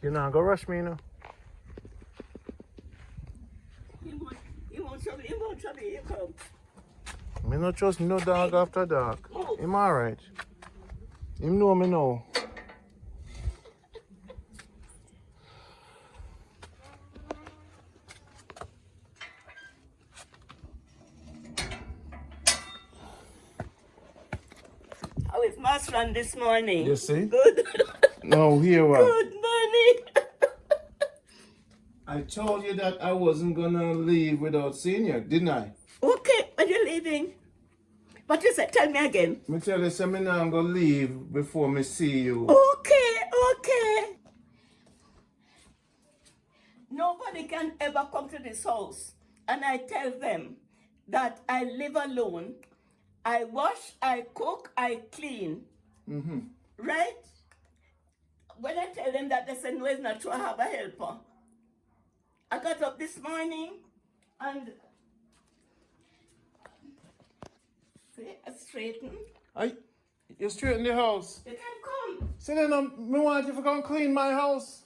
You know, go rush me, you know. He won't trouble, you come. Me not trust no dog after dark. Oh. Him alright. Him know me now. How is Mass run this morning? You see? Good. No, here what? Good morning. I told you that I wasn't gonna leave without seeing you, didn't I? Okay, when you're leaving. But you said, tell me again. Me tell you, say me now I'm gonna leave before me see you. Okay. Nobody can ever come to this house and I tell them that I live alone. I wash, I cook, I clean. Mm-hmm. Right? When I tell them that, they say, no, it's not true, I have a helper. I got up this morning and I straighten. You straighten the house. They can come. So then me want you to come clean my house.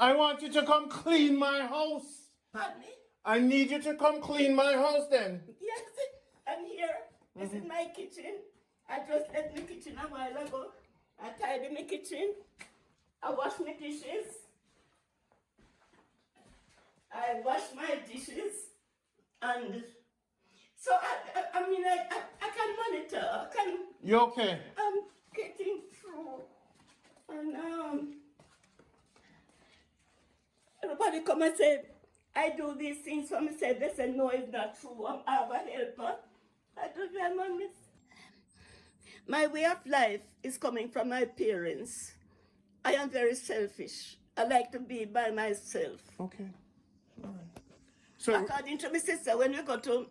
I want you to come clean my house. Pardon me? I need you to come clean my house then. Yes, I'm here. This is my kitchen. I just left my kitchen a while ago. I tidy my kitchen. I wash my dishes. I wash my dishes. And so I mean, I can monitor. You okay? I'm getting through. And everybody come and say, I do these things for myself. They say, no, it's not true. I have a helper. I do them on this. My way of life is coming from my parents. I am very selfish. I like to be by myself. Okay. All right. So According to my sister, when we go to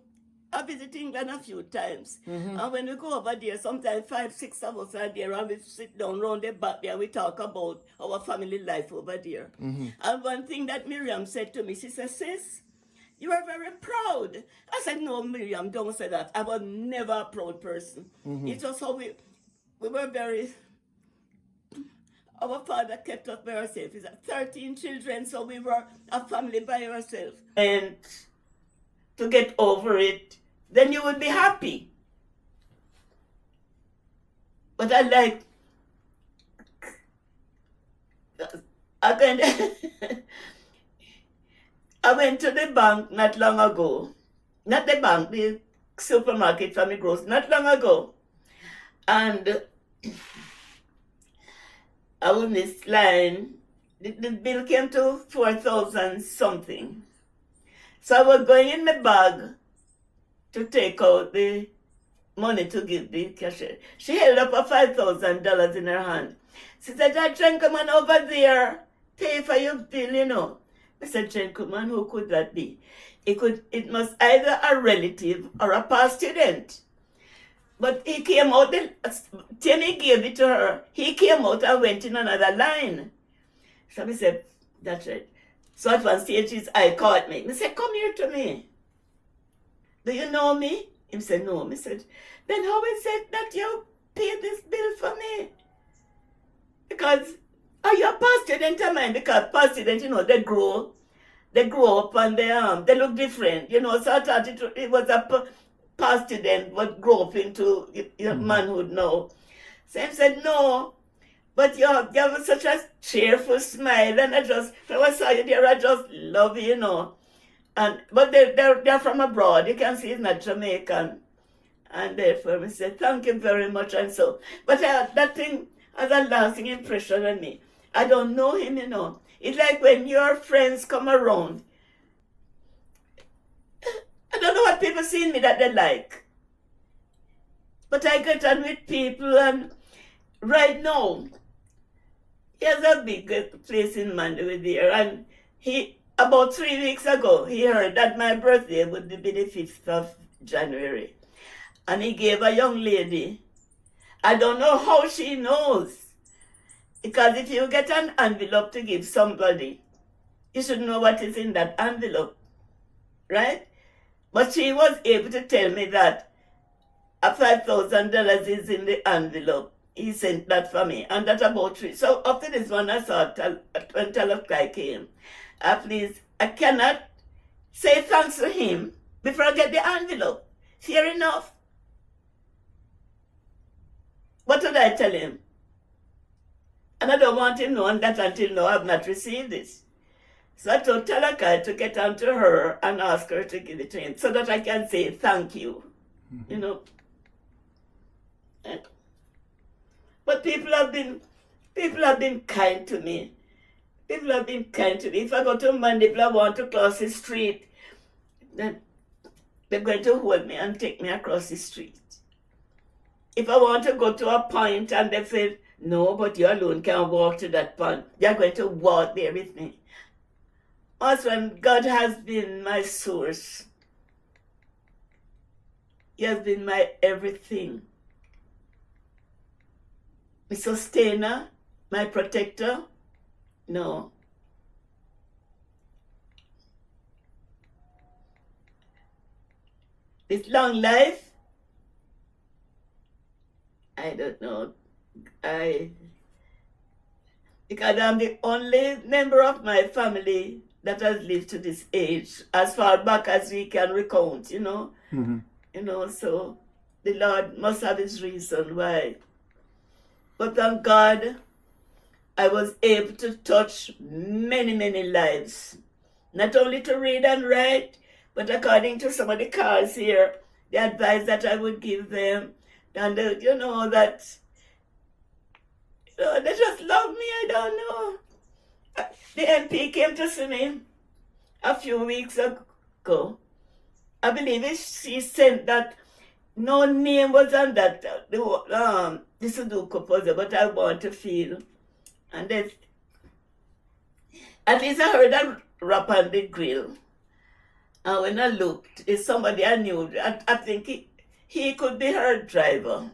I visit England a few times. And when we go over there, sometimes 5, 6 of us are there and we sit down round the back there and we talk about our family life over there. And one thing that Miriam said to me, she said, sis, you are very proud. I said, no, Miriam, don't say that. I was never a proud person. It's just how we were very, our father kept us by ourselves. He had 13 children, so we were a family by ourselves. And to get over it, then you would be happy. But I like, I went to the bank not long ago. Not the bank, the supermarket for me groceries, not long ago. And I was in this line. The bill came to 4,000 something. So I was going in my bag to take out the money to give the cashier. She held up a $5,000 in her hand. She said, that gentleman over there pay for your bill, you know. I said, gentleman, who could that be? It must either a relative or a past student. But he came out, Timmy gave it to her. He came out and went in another line. So I said, that's right. So at one stage, his eye caught me. I said, come here to me. Do you know me? He said, no. I said, then how is it that you pay this bill for me? Because are you a past student of mine? Because past students, you know, they grow up and they look different. You know, so I thought it was a past student but grow up into manhood now. So he said, no. But you have such a cheerful smile, and when I saw you there, I just love you, you know. But they're from abroad. You can see it's not Jamaican. And therefore, I said, thank you very much. And so, but that thing has a lasting impression on me. I don't know him, you know. It's like when your friends come around. I don't know what people see in me that they like. But I get on with people, and right now, he has a big place in Mandeville there, and about 3 weeks ago, he heard that my birthday would be the 5th of January. And he gave a young lady, I don't know how she knows, because if you get an envelope to give somebody, you should know what is in that envelope, right? But she was able to tell me that a $5,000 is in the envelope. he sent that for me, and that about 3. So after this one, I saw when 12 o'clock came. I cannot say thanks to him before I get the envelope. Fair enough. What did I tell him? And I don't want him knowing that until now I've not received it. So I told Talakai to get on to her and ask her to give it to him so that I can say thank you. You know. But people have been kind to me. People have been kind to me. If I go to Mandeville, I want to cross the street, then they're going to hold me and take me across the street. If I want to go to a point and they say, no, but you alone can't walk to that point, they're going to walk there with me. Husband, God has been my source. He has been my everything. My sustainer, my protector. No. This long life, I don't know. Because I'm the only member of my family that has lived to this age, as far back as we can recount, you know. Mm-hmm. You know, so the Lord must have his reason why. But thank God, I was able to touch many, many lives. Not only to read and write, but according to some of the cards here, the advice that I would give them, and they just love me, I don't know. The MP came to see me a few weeks ago. I believe she sent that no name was on that the Sudoku puzzle, but I want to feel. And then at least I heard a rap on the grill. And when I looked, it's somebody I knew. I think he could be her driver.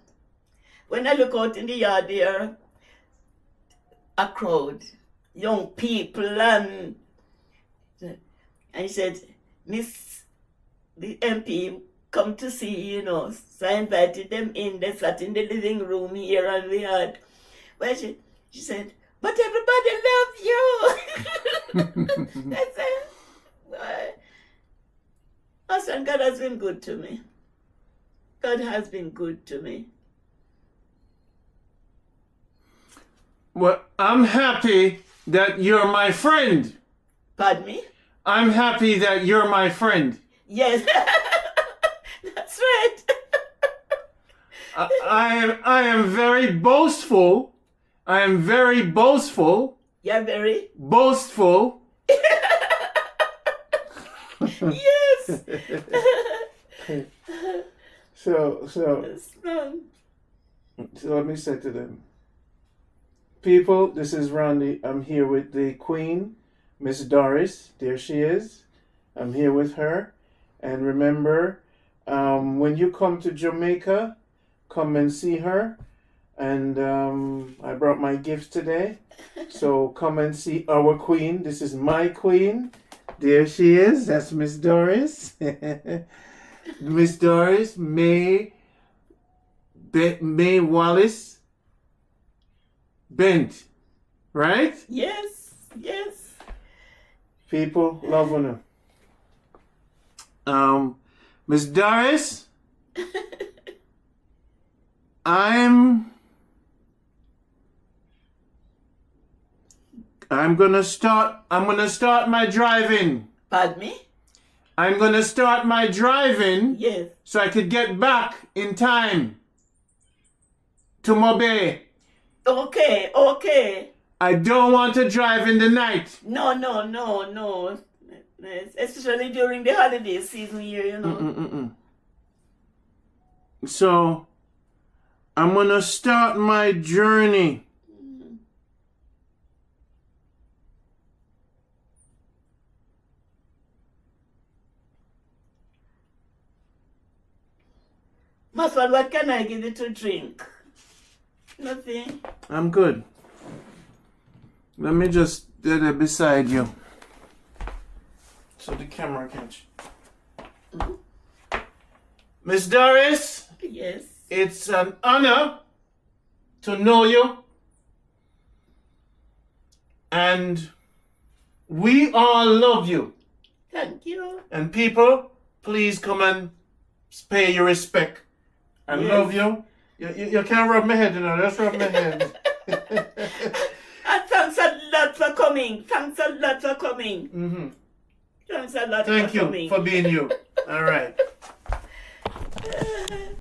When I look out in the yard there, a crowd, young people, and he said, Miss, the MP come to see you, you know. So I invited them in. They sat in the living room here, and we had, well, she said, but everybody loves you. I said, why? Husband, God has been good to me. God has been good to me. Well, I'm happy that you're my friend. Pardon me? I'm happy that you're my friend. Yes, that's right. I am very boastful. I am very boastful. You're very boastful. Yes. So Yes, ma'am. let me say to them, people, this is Randy. I'm here with the Queen, Miss Doris. There she is. I'm here with her. And remember, when you come to Jamaica, come and see her. And I brought my gifts today. So come and see our Queen. This is my Queen. There she is. That's Miss Doris. Miss Doris, May Wallace Bent. Right? Yes, yes. People, love on her. Miss Doris, I'm gonna start my driving. Pardon me? I'm gonna start my driving. Yes. So I could get back in time to Mobe. Okay, okay. I don't want to drive in the night. No. Especially during the holiday season here, you know. So I'm gonna start my journey. Maswad, what can I give you to drink? Nothing. I'm good. Let me just get it beside you. So the camera can. Miss Doris, Yes. it's an honor to know you. And we all love you. Thank you. And people, please come and pay your respect. I Yes. love you. You can't rub my head, you know. Just rub my head. And thanks a lot for coming. Thanks a lot for coming. Mm-hmm. Thanks a lot Thank for you coming. for being you. All right.